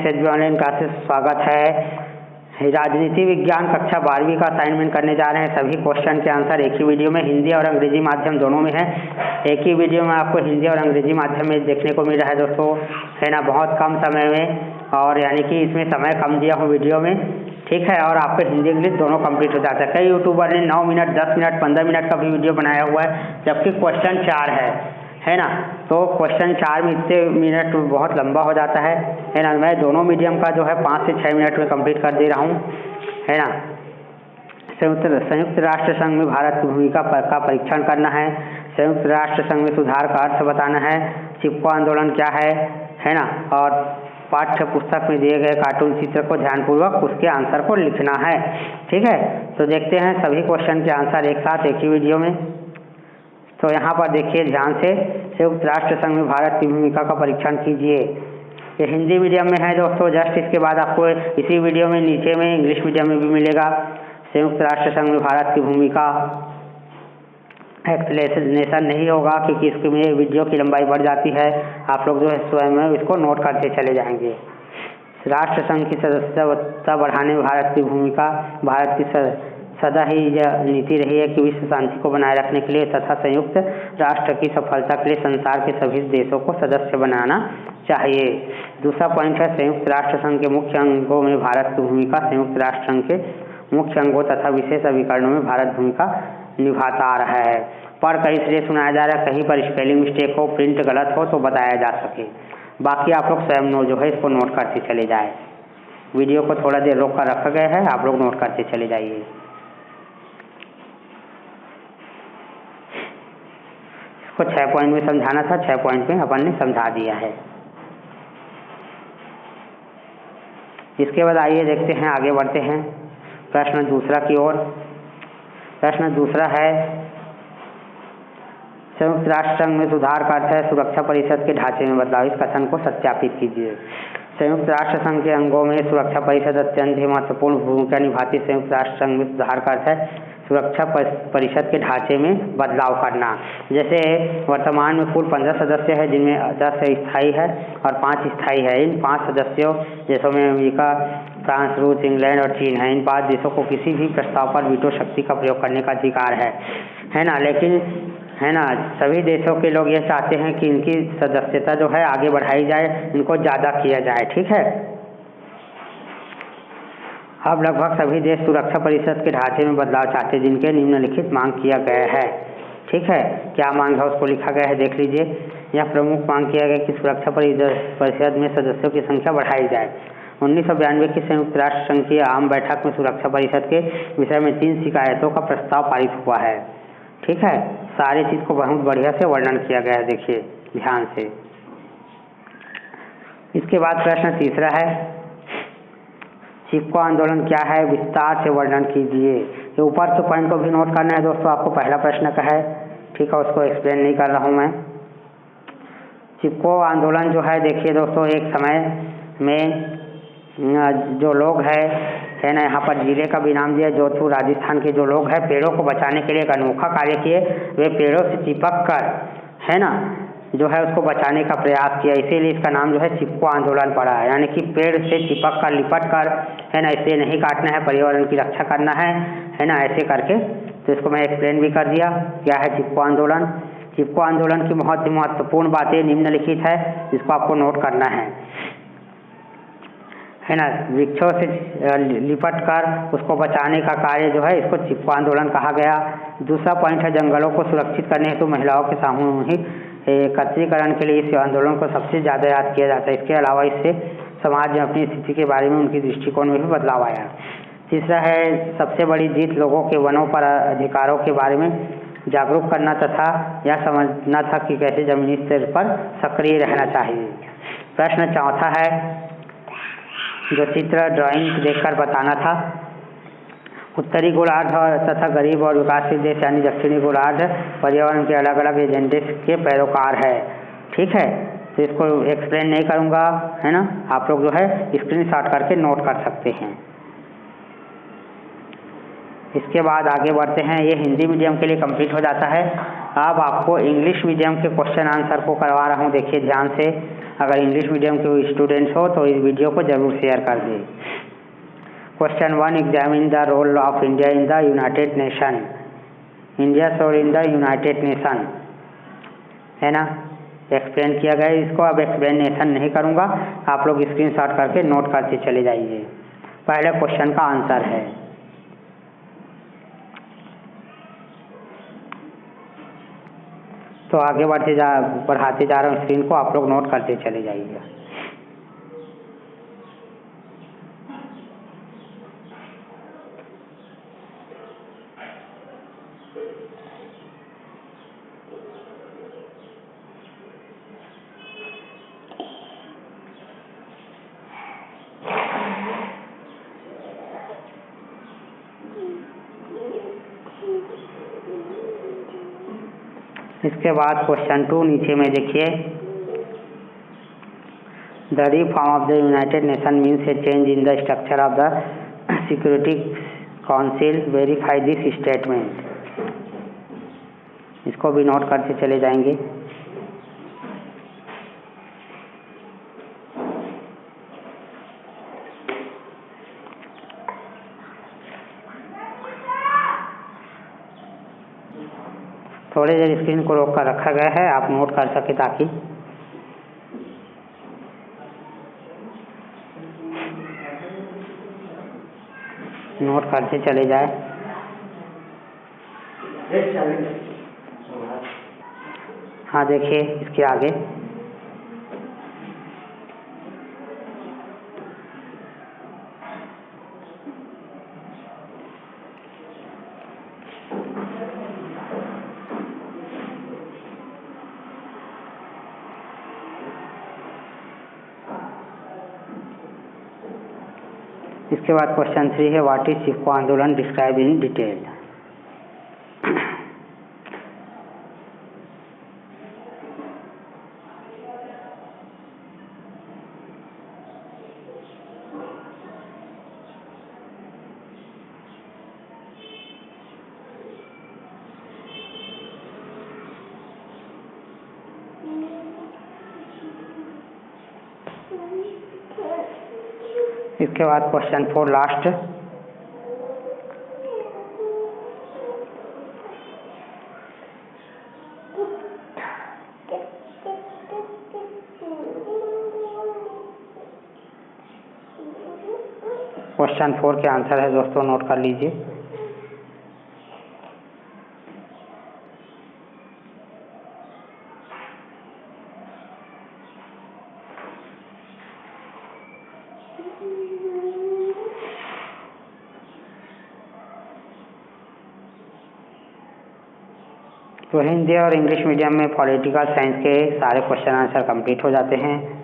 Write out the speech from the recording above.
SSB online classes स्वागत है। राजनीति विज्ञान कक्षा 12वीं का असाइनमेंट करने जा रहे हैं। सभी क्वेश्चन के आंसर एक ही वीडियो में हिंदी और अंग्रेजी माध्यम दोनों में है। एक ही वीडियो में आपको हिंदी और अंग्रेजी माध्यम में देखने को मिल रहा है दोस्तों, है ना, बहुत कम समय में, और यानी कि इसमें समय कम दिया हूँ वीडियो में, ठीक है। और आपको हिंदी इंग्लिश दोनों कंप्लीट हो जाता है। कई यूट्यूबर ने 9 मिनट 10 मिनट 15 मिनट का भी वीडियो बनाया हुआ है, जबकि क्वेश्चन 4 है ना। तो क्वेश्चन 4 में इतने मिनट बहुत लंबा हो जाता है ना। मैं दोनों मीडियम का जो है 5 से 6 मिनट में कंप्लीट कर दे रहा हूँ, है ना। संयुक्त राष्ट्र संघ में भारत की भूमिका का परीक्षण करना है। संयुक्त राष्ट्र संघ में सुधार का अर्थ बताना है। चिपको आंदोलन क्या है ना। और पाठ्य पुस्तक में दिए गए कार्टून चित्र को ध्यानपूर्वक उसके आंसर को लिखना है, ठीक है। तो देखते हैं सभी क्वेश्चन के आंसर एक साथ एक ही वीडियो में। तो यहाँ पर देखिए ध्यान से, संयुक्त राष्ट्र संघ में भारत की भूमिका का परीक्षण कीजिए। ये हिंदी मीडियम में है दोस्तों। जस्ट इसके बाद आपको इसी वीडियो में नीचे में इंग्लिश मीडियम में भी मिलेगा। संयुक्त राष्ट्र संघ में भारत की भूमिका एक्सप्लेनेशन नहीं होगा, क्योंकि इसके में वीडियो की लंबाई बढ़ जाती है। आप लोग जो है स्वयं में इसको नोट करते चले जाएंगे। राष्ट्र संघ की सदस्यता बढ़ाने में भारत की भूमिका, भारत की सदा ही यह नीति रही है कि विश्व शांति को बनाए रखने के लिए तथा संयुक्त राष्ट्र की सफलता के लिए संसार के सभी देशों को सदस्य बनाना चाहिए। दूसरा पॉइंट है संयुक्त राष्ट्र संघ के मुख्य अंगों में भारत की भूमिका। संयुक्त राष्ट्र संघ के मुख्य अंगों तथा विशेष अभिकरणों में भारत भूमिका निभाता रहा है। पढ़कर इसलिए सुनाया जा रहा है, कहीं पर स्पेलिंग मिस्टेक हो, प्रिंट गलत हो तो बताया जा सके। बाकी आप लोग स्वयं जो है इसको नोट करते चले जाए। वीडियो को थोड़ा देर रोक कर रखा गया है, आप लोग नोट करते चले जाइए। इसको 6 पॉइंट में समझाना था, 6 पॉइंट में अपन ने समझा दिया है। इसके बाद आइए देखते हैं, आगे बढ़ते हैं प्रश्न दूसरा की ओर। प्रश्न दूसरा है, संयुक्त राष्ट्र संघ में सुधार का अर्थ है सुरक्षा परिषद के ढांचे में बदलाव। इस कथन को सत्यापित कीजिए। संयुक्त राष्ट्र संघ के अंगों में सुरक्षा परिषद अत्यंत ही महत्वपूर्ण भूमिका निभाती। संयुक्त राष्ट्र संघ में सुधार का अर्थ है सुरक्षा परिषद के ढांचे में बदलाव करना। जैसे वर्तमान में कुल 15 सदस्य है, जिनमें 10 स्थायी है और 5 स्थायी है। इन 5 सदस्यों देशों में अमेरिका, फ्रांस, रूस, इंग्लैंड और चीन है। इन 5 देशों को किसी भी प्रस्ताव पर वीटो शक्ति का प्रयोग करने का अधिकार है ना। लेकिन है ना, सभी देशों के लोग ये चाहते हैं कि इनकी सदस्यता जो है आगे बढ़ाई जाए, इनको ज़्यादा किया जाए, ठीक है। अब लगभग सभी देश सुरक्षा परिषद के ढांचे में बदलाव चाहते हैं, जिनके निम्नलिखित मांग किया गया है, ठीक है। क्या मांग है उसको लिखा गया है, देख लीजिए। यह प्रमुख मांग किया गया कि सुरक्षा परिषद में सदस्यों की संख्या बढ़ाई जाए। 1992 की संयुक्त राष्ट्र संघ की आम बैठक में सुरक्षा परिषद के विषय में 3 शिकायतों का प्रस्ताव पारित हुआ है, ठीक है। सारी चीज़ को बहुत बढ़िया से वर्णन किया गया है, देखिए ध्यान से। इसके बाद प्रश्न तीसरा है, चिपको आंदोलन क्या है, विस्तार से वर्णन कीजिए। ये ऊपर के पॉइंट को भी नोट करना है दोस्तों, आपको पहला प्रश्न का है, ठीक है, उसको एक्सप्लेन नहीं कर रहा हूँ मैं। चिपको आंदोलन जो है, देखिए दोस्तों, एक समय में जो लोग है ना, यहाँ पर जिले का भी नाम दिया, जोधपुर राजस्थान के जो लोग हैं पेड़ों को बचाने के लिए एक अनोखा कार्य किए। वे पेड़ों से चिपक कर, है ना, जो है उसको बचाने का प्रयास किया। इसीलिए इसका नाम जो है चिपको आंदोलन पड़ा है। यानी कि पेड़ से चिपक कर, लिपट कर, है ना, इसे नहीं काटना है, पर्यावरण की रक्षा करना है ना, ऐसे करके। तो इसको मैं एक्सप्लेन भी कर दिया क्या है चिपको आंदोलन। चिपको आंदोलन की बहुत ही महत्वपूर्ण बातें निम्नलिखित है, जिसको आपको नोट करना है ना। वृक्षों से लिपट कर उसको बचाने का कार्य जो है, इसको चिपको आंदोलन कहा गया। दूसरा पॉइंट है, जंगलों को सुरक्षित करने हेतु महिलाओं के सामूहिक एकत्रीकरण के लिए इस आंदोलन को सबसे ज़्यादा याद किया जाता है। इसके अलावा इससे समाज में अपनी स्थिति के बारे में उनकी दृष्टिकोण में भी बदलाव आया। तीसरा है, सबसे बड़ी जीत लोगों के वनों पर अधिकारों के बारे में जागरूक करना तथा यह समझना था कि कैसे जमीनी स्तर पर सक्रिय रहना चाहिए। प्रश्न चौथा है, जो चित्र ड्राइंग देखकर बताना था। उत्तरी गोलार्ध तथा गरीब और विकासशील देश यानी दक्षिणी गोलार्ध पर्यावरण के अलग अलग एजेंडे के पैरोकार है, ठीक है। तो इसको एक्सप्लेन नहीं करूँगा, है ना, आप लोग जो है स्क्रीनशॉट करके नोट कर सकते हैं। इसके बाद आगे बढ़ते हैं। ये हिंदी मीडियम के लिए कंप्लीट हो जाता है। अब आपको इंग्लिश मीडियम के क्वेश्चन आंसर को करवा रहा हूँ, देखिए ध्यान से। अगर इंग्लिश मीडियम के स्टूडेंट्स हो तो इस वीडियो को जरूर शेयर कर दें। Question 1, examine the role of India in the United Nation. India role in the United Nation, है ना, एक्सप्लेन किया गया है इसको। अब एक्सप्लेनेशन नहीं करूँगा, आप लोग स्क्रीनशॉट करके नोट करते चले जाइए। पहले क्वेश्चन का आंसर है। तो आगे बढ़ाते जा रहा हूँ स्क्रीन को, आप लोग नोट करते चले जाइए। इसके बाद क्वेश्चन 2 नीचे में देखिए, the reform of the United nation means A change in the structure of the security council, verify this statement. इसको भी नोट करते चले जाएंगे। थोड़ी देर स्क्रीन को रोक कर रखा गया है, आप नोट कर सके ताकि नोट करते चले जाए। हाँ देखिए इसके आगे, इसके बाद क्वेश्चन 3 है, व्हाट इज चिपको आंदोलन, डिस्क्राइब इन डिटेल। इसके बाद क्वेश्चन 4 लास्ट, क्वेश्चन 4 के आंसर है दोस्तों, नोट कर लीजिए। तो हिंदी और इंग्लिश मीडियम में पॉलिटिकल साइंस के सारे क्वेश्चन आंसर कंप्लीट हो जाते हैं।